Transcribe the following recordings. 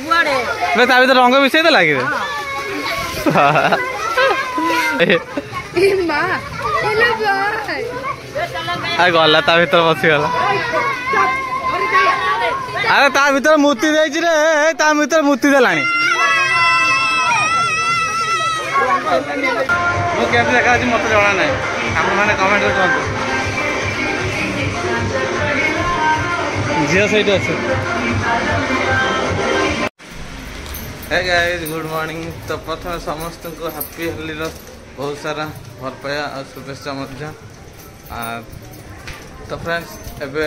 ता भीतर रंग मिसई देला कि गला ता भीतर बसीगला अरे ता भीतर मूर्ति देछि रे ता भीतर मूर्ति देलानी मो केमती देखा मत जना ना आप मैंने कमेंट कहतु झील सही अच्छे हे गाइस गुड मॉर्निंग तो प्रथम समस्त को हैप्पी होली बहुत सारा भल पाया और शुभेच्छा तो फ्रेंड्स एबे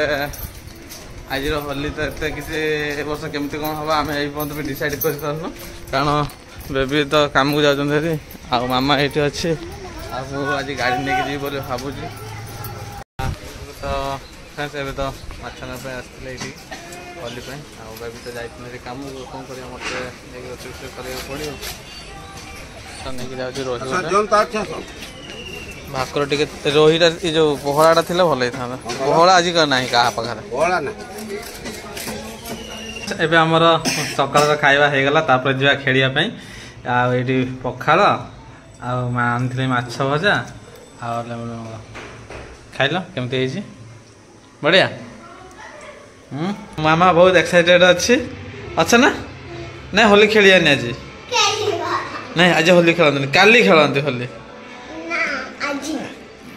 आज होली तो एत किसी वर्ष केमती कौन हम आम ये पर्यटन भी डिसाइड कर पार्नु कारण बेबी तो काम को जाती आ मामा ये अच्छे आज गाड़ी नहीं जी बोले भावुँ तो फ्रेंड्स एबे तो माछ ना आसते ये होली बेबी तो जाती कम कौन कर मत रोषे करा पड़ो तो नहीं जाऊँ रोही भास्कर टे रोहीटा ये जो पहड़ाटा थी भल था पहड़ा आज ना क्या पाखे एबे आमर सकाल खाଇବା ହେଇଗଲା तापर जा खेलियापाई आठी पखाड़ आनी माछ भजा खाइल केमती बढ़िया मामा बहुत एक्साइटेड अच्छी अच्छा ना नहीं होली खेलियानी आज नहीं आज होली खेलते काली खेलते होली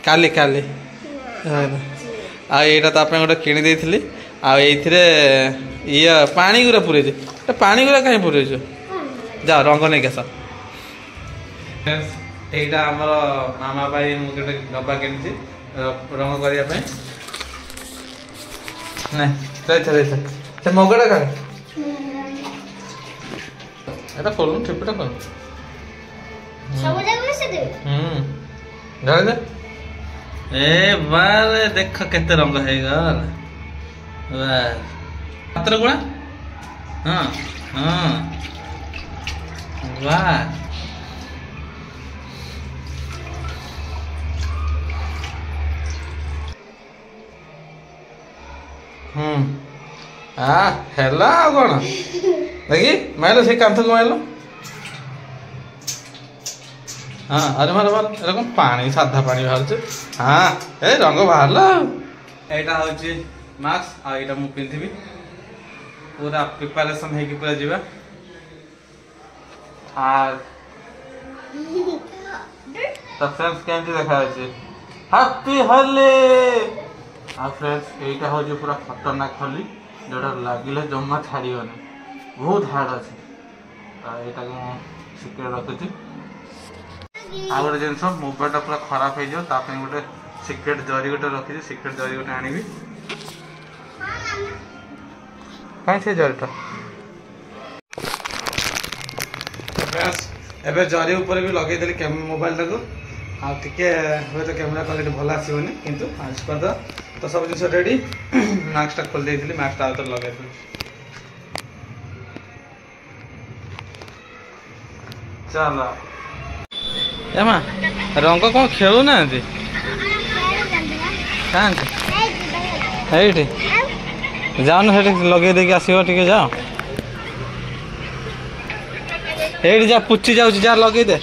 काली काली आईटा तो गोटे किणी देती ये पानी गुरा पूरे पानी गुरा कहीं पूरे जाओ रंग नहीं कैसा यहाँ आमर मामा भाई मुझे डब्बा किनी रंग करने नहीं मगटा का खोलू ठिपटा खोल ए बार देख केते रंग है मात्र गुणा हाँ हाँ वाह हेला कौन देखी मार से कांथ को मार हाँ अरे मार मार एरक पानी साधा पानी बाहर हाँ ए रंग बाहर यहाँ हूँ मास्क आईटा मु पिंधि पूरा प्रिपरेशन है पूरा जीवा तो फ्रेंड्स केमती देखा हैप्पी होली फ्रेंड्स यहीटा हूँ पूरा खतरनाक होली जोटा लगिले जमा छाड़न बहुत हार्ड अच्छे यहाँ सिक्रेट रखुच्छी आ गए जिन मोबाइलटा पूरा खराब हो गोटे सिक्रेट जरी गोटे रखी सिक्रेट जरी गोटे आनी कहीं से जरीटा एबे जरी ऊपर भी लगेदेली मोबाइल टाक आगे हूँ तो कैमेरा क्वालिटी भल आसोनी कितु तो सब जिन रेडी मास्कटा खोल देती मास्कटा आउे लगे चलो एमा रंग कौन खेलु ना जाओ ना लगे देके आसो टे जाओ ये जा पुची जाऊँ जा लगे दे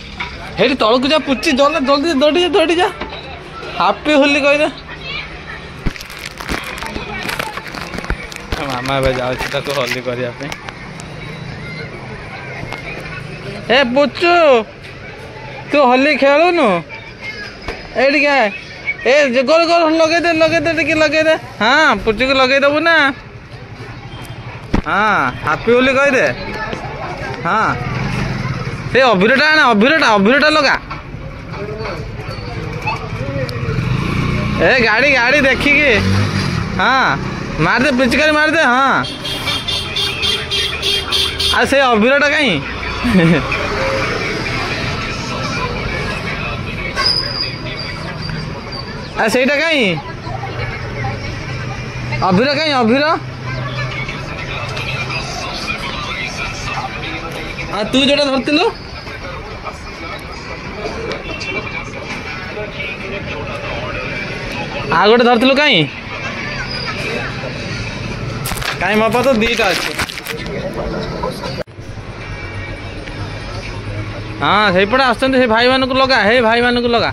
ये तलक जा पुची जल्दी जल्दी दौड़ी दौड़ी जा हापी होली कहीदे मामा ए जाऊँ होली करने ए पुचू तू होली खेलुनु ये गोल गोल लगे दे लगे दे हाँ पुचू को लगे देबू ना हाँ हापी होली कहीदे हाँ ये अभिरटा आना अभिरटा लगा ए गाड़ी गाड़ी देखिकी हाँ मार दे पिचकारी मार दे हाँ आ से अभिरटा कहीं आ सेटा कहीं अभिर कहीं अभिर तू जोटा धरतिलु आ गोटे धरतिलु कहीं कहीं मो पास तो दीटा अच्छे हाँ से पटे आसुँच भाई मान को लगा हे भाई मान को लगा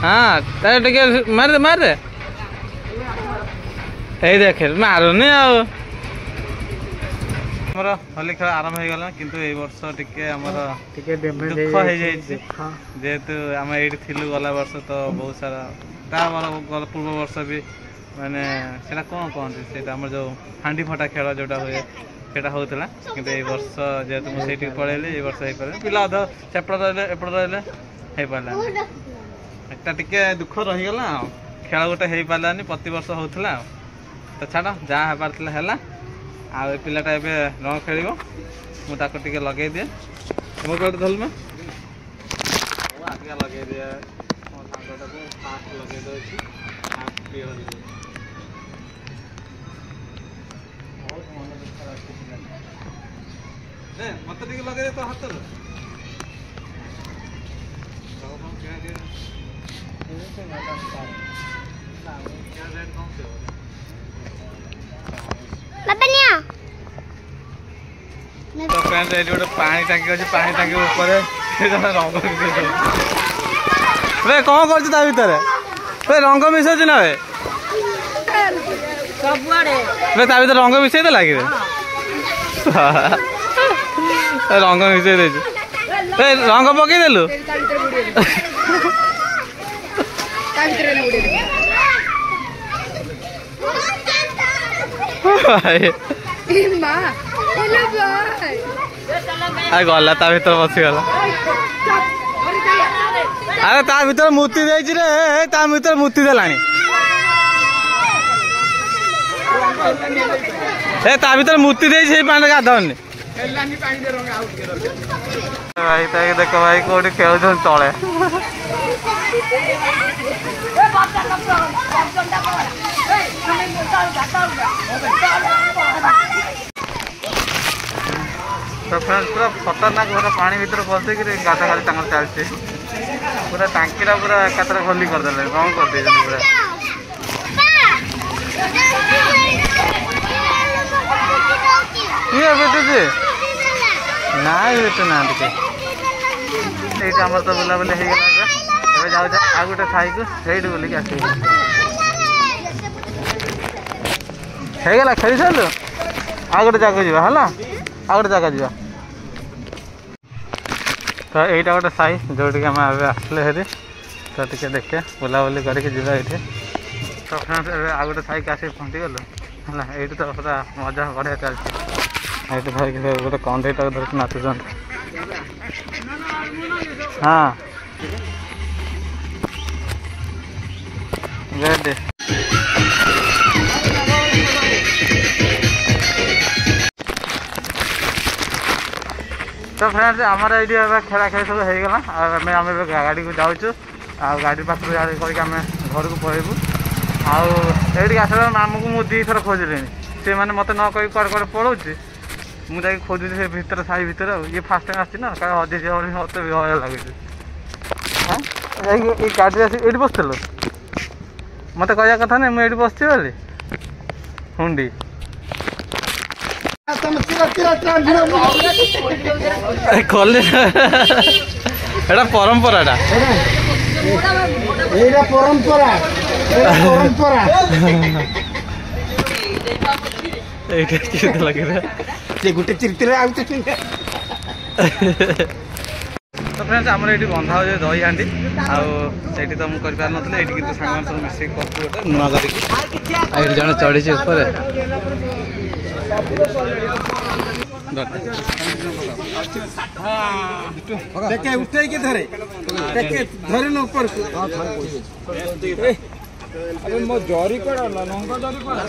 हाँ टे मारे मारे ये देखे मारुनि आमर होली खेल आरंभ हो गला किंतु ए वर्ष टिके हमर दुख हो जाय जेहेतु आम ये थिलु गला वर्ष तो बहुत सारा पूर्व वर्ष भी माने सेटा कौन कहते से जो हांडी फटा खेल जोटा हुए सेटा होता किंतु ए वर्ष जेहेतु मुझे पलैली ए वर्ष हो पारे पिला अध सेपट रही एपट रही हो पारा एटा टिके दुख रहीगला खेल गोटे हो पारानी प्रति वर्ष होता तो छाड़ जहाँ हबार है आ पिलाटा ए रंग खेल मुझे लगे दिए मो कौटे धल में आगे लगे दिए मो सांगटा को फास्ट लगे दे मत लगे तो हाथ तो फ्रेंड ये गोटे पानी टांकी अच्छे पानी टांकी ऊपर रंग मिसे कौन कर भर रंग मिसाऊ ना ता भर रंग मिसे देला कि रंग मिसे दे रंग पकईदेलु गला ता भर बसीगला अरे ता भर मूर्ति दे ता भर मूर्ति देला ता भर मूर्ति दे पानी गाधवनी भाई देख भाई कौटी खेल तले तो फ्रेंड्स पूरा खतरनाक पूरा पानी भीतर पशिक गाधा खाली चलती पूरा टांकीटा पूरा एकाथर खोली करदे रंग कर पूरा ये बेटुची ना बेटू ना ये आम तो बुलाबुली हो जाऊ आ गोटे खाई को सही बुलिक आस खेली सारू आ गोटे जगह जा है आ गोटे जगह जा तो यहीटा गोटे साई जोटिक आम आसले हेरी तो टे देखे बुलाबुली करके जीवा ये तो फ्रेंड्स आ गोटे साई आसिक पहुँची गलु है ये तो पूरा मजा बढ़िया चलती ये भाई गोटे कंधेटा धरक नाचुन हाँ रेडी तो फ्रेंड्स आमर ये खेला खेल सब होगा आम गाड़ी को जाऊँ आ गाड़ी पास करके आम घर को पलैबू आठ आसला मामू को मुझे दी थर खोजली से मैंने मत न कही कड़े कड़े पलाऊँ मुझे खोजी से भर साई भर ये फास्ट टाइम आसी ना क्या हजे मत भी भय लगे हाँ गाड़ी आस ये बसलु मत कह कथा ना मुझे बस बोली हुंडी कले एटा परंपराटा गोटे चिरतिरे तो फ्रेंड्स आमर ये बंधा हो दही हांडी आठी तो मुझे कर नी ये कि सांग सब मिसे कर नुआ कर जन चढ़ी उठे धरे धरे न ऊपर मो जरी कड़ा लंका जरी कड़ा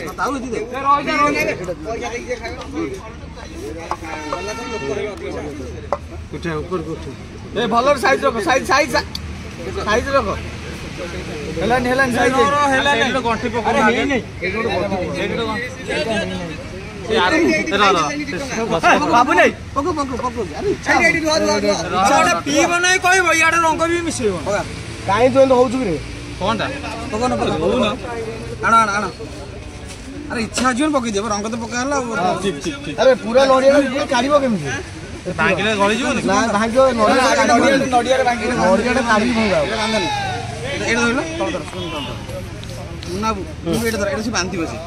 उठे ऊपर को उठे ए भलर साइज रखो साइज साइज साइज रखो हेलान हेलान साइज हेलान एडो गंठी पको अरे नहीं एडो बाबू नहीं पको पको पको अरे छाड़ा पी बनाई कहबो याडे रंग भी मिसेबो काई तो होउछु रे कोनटा पको न पको हो न आना आना आना अरे इच्छा जीवन पकई देबो रंग तो पका हला ठीक ठीक ठीक अरे पूरा लड़िया काढिबो केमि ଭାଙ୍ଗିଲେ ଗଳି ଯିବନି ନା ଭାଙ୍ଗିବ ନଡ଼ିଆରେ ଭାଙ୍ଗିଲେ ନଡ଼ିଆଟା କାଢିକି ଭଙ୍ଗା ହବ ଏଇଟା ଧରିଲ ତଳ ଧର ମୁନାବୁ ମୁଁ ଏଇଟା ଧର ଏଇଟା ସେ ବାନ୍ଧିବ ସେ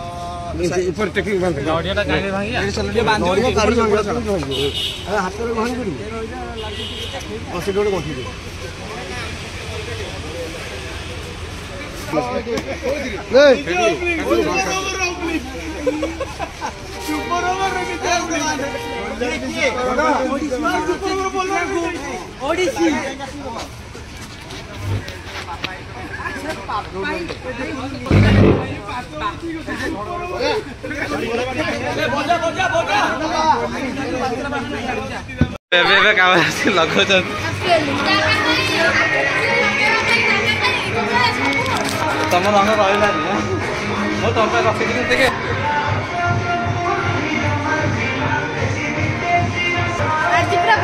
ଉପରେ ଟେକିକି ବାନ୍ଧି ନଡ଼ିଆଟା କାଢିଲେ ଭାଙ୍ଗିଆ ନଡ଼ିଆ ବାନ୍ଧିବ କାଢିକି ହାତରେ ଗହଣି କରିବୁ ସେଠି ଗୋଟେ ଗଣ୍ଠି ଏବେ କାମ ଆସି ଲଗାଉଛନ୍ତି ତମ ରଙ୍ଗ ରହିଲାନି ମୁଁ ତମ ପାଇଁ ରଖିଥିଲି ଟିକେ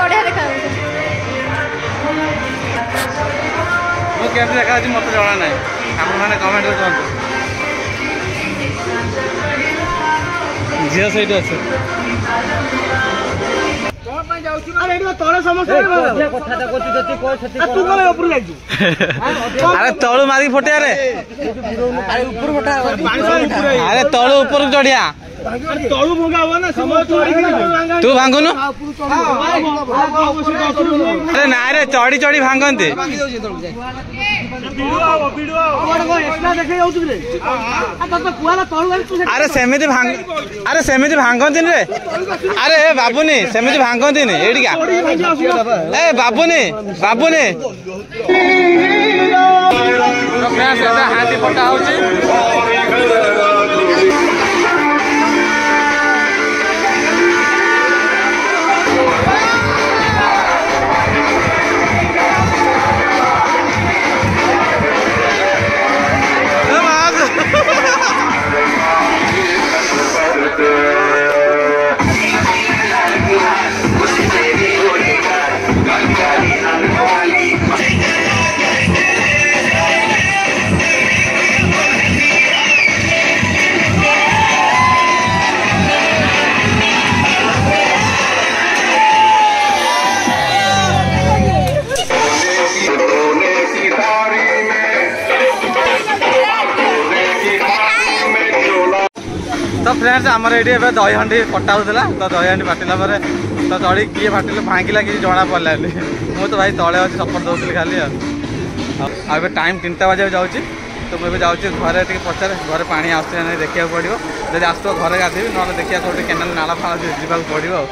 ବଢିଆ ଦେଖାଯାଉଛି ମୁଁ କେମିତି ଦେଖାଯାଉଛି ମୋତେ ଜଣା ନାହିଁ ଆପଣମାନେ କମେଣ୍ଟରେ କୁହନ୍ତୁ ଝିଅ ସେଇଠି ଅଛି ଆରେ ତଳୁ ମାରିକି ଫଟେଆରେ ଆରେ ତଳୁ ଉପରକୁ ଚଢିଆ ତଳୁ ଭଙ୍ଗା ହବ ନା ତୁ ଭାଙ୍ଗୁନୁ ଆରେ ନାଇଁ ରେ ଚଢି ଚଢି ଭାଙ୍ଗନ୍ତି ଆରେ ସେମିତି ଭାଙ୍ଗନ୍ତିନି ରେ ଆରେ ବାବୁନି ସେମିତି ଭାଙ୍ଗନ୍ତିନି ଏଇଠିକା ଏ ବାବୁନି ହାଣ୍ଡି ଫଟା ହଉଛି तो फ्रेंड्स आमर ये दही हांडी कटा होता तो दही हांडी फाटिला तो चढ़ी किए फाटिले भांगिला कि जना पड़ानी मुझे तो भाई तले अच्छे सपोर्ट दूसरी खाली अब टाइम 3टा बजे जाऊँगी तो मुझे जाऊँगी घरे टे पचारे घरे पानी आसुना नहीं देखा पड़ो जब आस घरे गाधेबी ना देखा कौटे केनाल नाला फाला जावाक पड़ो।